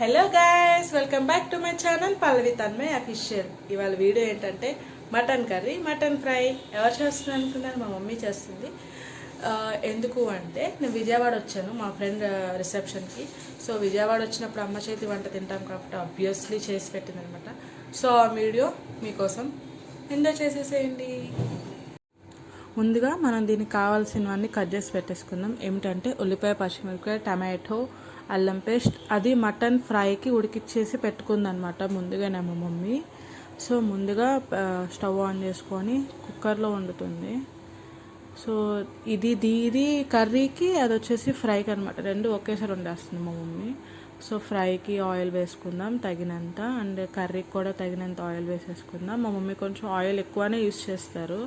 Hello guys, welcome back to my channel Pallavi Tanmay official. ఇవాళ video ఏంటంటే mutton curry, mutton fry. ఎవరు చేస్తుంది అనుకున్నారు? మా మమ్మీ చేస్తుంది. ఎందుకు అంటే నేను విజయవాడ వచ్చాను మా ఫ్రెండ్ రిసెప్షన్కి. సో విజయవాడ వచ్చినప్పుడు అమ్మ చేతి వంట తింటాం కాబట్టి ఆబ్వియస్లీ చేసి పెట్టింది అనమాట. సో ఆ వీడియో మీకోసం ఎంజాయ్ చేసేసేయండి. ముందుగా మనం దీనికి కావాల్సినవన్నీ కట్ చేసి పెట్టేసుకుందాం. ఏమిటంటే ఉల్లిపాయ, పచ్చిమిరపకాయ, టమాటో, అల్లం పేస్ట్. అది మటన్ ఫ్రైకి ఉడికిచ్చేసి పెట్టుకుందనమాట ముందుగానే మా మమ్మీ. సో ముందుగా స్టవ్ ఆన్ చేసుకొని కుక్కర్లో వండుతుంది. సో ఇది కర్రీకి, అది వచ్చేసి ఫ్రైకి అనమాట. రెండు ఒకేసారి వండేస్తుంది మా మమ్మీ. సో ఫ్రైకి ఆయిల్ వేసుకుందాం తగినంత, అండ్ కర్రీకి కూడా తగినంత ఆయిల్ వేసేసుకుందాం. మా మమ్మీ కొంచెం ఆయిల్ ఎక్కువనే యూస్ చేస్తారు.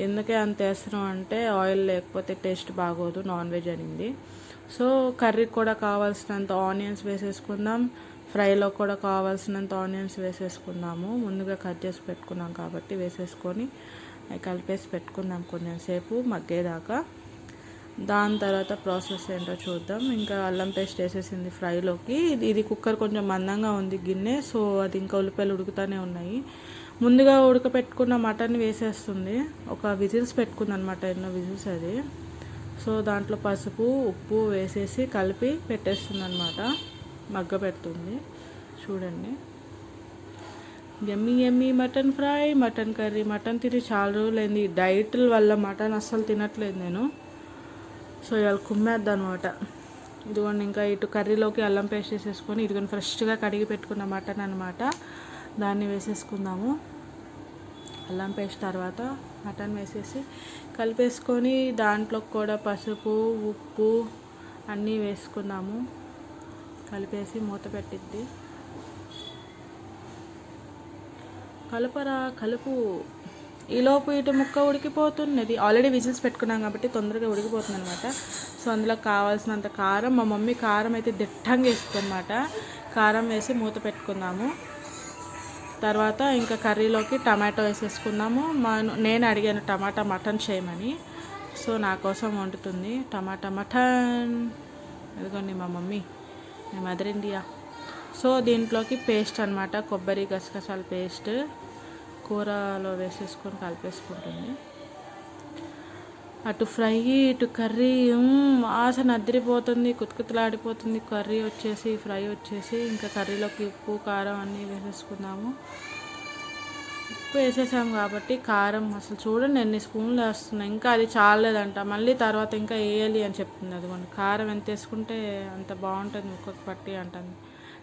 ఎందుకే అంత వేస్తున్నాం అంటే ఆయిల్ లేకపోతే టేస్ట్ బాగోదు, నాన్ వెజ్ అనింది. సో కర్రీకి కూడా కావాల్సినంత ఆనియన్స్ వేసేసుకుందాం. ఫ్రైలో కూడా కావాల్సినంత ఆనియన్స్ వేసేసుకుందాము. ముందుగా కట్ చేసి పెట్టుకున్నాం కాబట్టి వేసేసుకొని కలిపేసి పెట్టుకుందాం కొంచెం సేపు మగ్గేదాకా. దాని తర్వాత ప్రాసెస్ ఏంటో చూద్దాం. ఇంకా అల్లం పేస్ట్ వేసేసింది ఫ్రైలోకి. ఇది కుక్కర్ కొంచెం మందంగా ఉంది గిన్నె, సో అది ఇంకా ఉల్లిపాయలు ఉడుకుతూనే ఉన్నాయి. ముందుగా ఉడకపెట్టుకున్న మటన్ వేసేస్తుంది. ఒక విజిల్స్ పెట్టుకుంది అనమాట, ఎన్నో విజిల్స్ అది. సో దాంట్లో పసుపు, ఉప్పు వేసేసి కలిపి పెట్టేస్తుంది అనమాట, మగ్గ పెడుతుంది. చూడండి, యమ్మీ mutton fry, mutton curry. Mutton తిని చాలా రోజులైంది. డైట్ల వల్ల మటన్ అస్సలు తినట్లేదు నేను. సో ఇవాళ కుమ్మేద్దాం అనమాట. ఇదిగోండి, ఇంకా ఇటు కర్రీలోకి అల్లం పేస్ట్ వేసేసుకొని, ఇదిగోండి ఫ్రెష్గా కడిగి పెట్టుకున్న మటన్ అనమాట, దాన్ని వేసేసుకుందాము. అల్లం పేస్ట్ తర్వాత మటన్ వేసేసి కలిపేసుకొని దాంట్లో కూడా పసుపు, ఉప్పు అన్నీ వేసుకుందాము. కలిపేసి మూత పెట్టిద్ది. కలుపు. ఈలోపు ఇటు ముక్క ఉడికిపోతున్నది. ఆల్రెడీ విజిల్స్ పెట్టుకున్నాం కాబట్టి తొందరగా ఉడికిపోతుంది అనమాట. సో అందులో కావాల్సినంత కారం, మా మమ్మీ కారం అయితే దిట్టంగా వేస్తుంది అనమాట. కారం వేసి మూత పెట్టుకుందాము. తర్వాత ఇంకా కర్రీలోకి టమాటో వేసేసుకుందాము. నేను అడిగాను టమాటా మటన్ చేయమని, సో నా కోసం వండుతుంది టమాటా మటన్. ఇదిగోండి మా మమ్మీ, మీ మదర్ ఇండియా. సో దీంట్లోకి పేస్ట్ అనమాట, కొబ్బరి గసగసాల పేస్ట్ కూరలో వేసేసుకొని కలిపేసుకుంటుంది. అటు ఫ్రై, ఇటు కర్రీ వాసన అదిరిపోతుంది, కుతకుతలాడిపోతుంది. కర్రీ వచ్చేసి, ఫ్రై వచ్చేసి. ఇంకా కర్రీలోకి ఉప్పు, కారం అన్నీ వేసేసుకుందాము. ఉప్పు వేసేసాము కాబట్టి కారం అసలు చూడండి ఎన్ని స్పూన్లు వేస్తున్నాయి. ఇంకా అది చాలేదంట, మళ్ళీ తర్వాత ఇంకా వేయాలి అని చెప్తుంది. అది మనం కారం ఎంత వేసుకుంటే అంత బాగుంటుంది ముక్కకు పట్టి అంటుంది.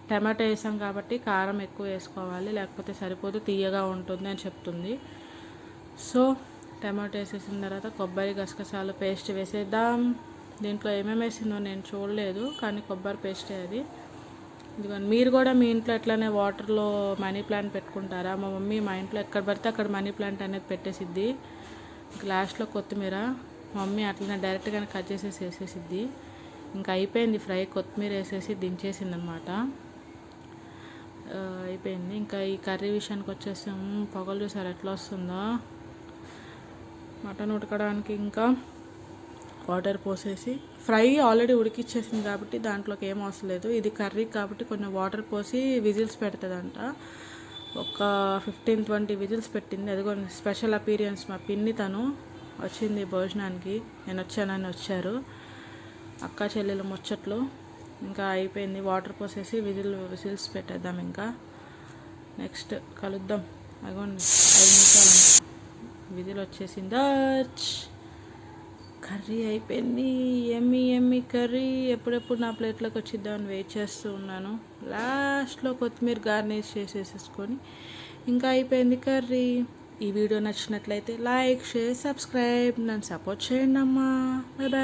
టమాటో వేసాం కాబట్టి కారం ఎక్కువ వేసుకోవాలి, లేకపోతే సరిపోదు, తీయగా ఉంటుంది అని చెప్తుంది. సో టమాటో వేసేసిన తర్వాత కొబ్బరి గసగసాలు పేస్ట్ వేసేద్దాం. దీంట్లో ఏమేమి వేసిందో నేను చూడలేదు, కానీ కొబ్బరి పేస్టే అది. ఇదిగోండి, మీరు కూడా మీ ఇంట్లో ఎట్లానే వాటర్లో మనీ ప్లాంట్ పెట్టుకుంటారా? మా మమ్మీ మా ఇంట్లో ఎక్కడ పడితే అక్కడ మనీ ప్లాంట్ అనేది పెట్టేసిద్ది. లాస్ట్లో కొత్తిమీర మా మమ్మీ అట్లనే డైరెక్ట్గానే కట్ చేసేసి వేసేసిద్ది. ఇంకా అయిపోయింది ఫ్రై. కొత్తిమీర వేసేసి దించేసింది అనమాట, అయిపోయింది. ఇంకా ఈ కర్రీ విషయానికి వచ్చేసి పొగలు చూసారు ఎట్లా వస్తుందో. మటన్ ఉడకడానికి ఇంకా వాటర్ పోసేసి, ఫ్రై ఆల్రెడీ ఉడికిచ్చేసింది కాబట్టి దాంట్లోకి ఏం అవసరం లేదు. ఇది కర్రీ కాబట్టి కొంచెం వాటర్ పోసి విజిల్స్ పెడుతుందంట. ఒక 15-20 విజిల్స్ పెట్టింది. అదిగో స్పెషల్ అపీరియన్స్ మా పిన్ని, తను వచ్చింది భోజనానికి. నేను వచ్చానని వచ్చారు అక్క చెల్లెలు ముచ్చట్లు. ఇంకా అయిపోయింది, వాటర్ పోసేసి విజిల్స్ పెట్టేద్దాం. ఇంకా నెక్స్ట్ కలుద్దాం. అదిగోండి 5 నిమిషాలు విజిల్ వచ్చేసింది. కర్రీ అయిపోయింది. యమ్మీ కర్రీ. ఎప్పుడెప్పుడు నా ప్లేట్లోకి వచ్చిద్దామని వెయిట్ చేస్తూ ఉన్నాను. లాస్ట్లో కొత్తిమీర గార్నిష్ చేసేసుకొని ఇంకా అయిపోయింది కర్రీ. ఈ వీడియో నచ్చినట్లయితే లైక్, షేర్, సబ్స్క్రైబ్. నన్ను సపోర్ట్ చేయండి అమ్మా. Bye bye.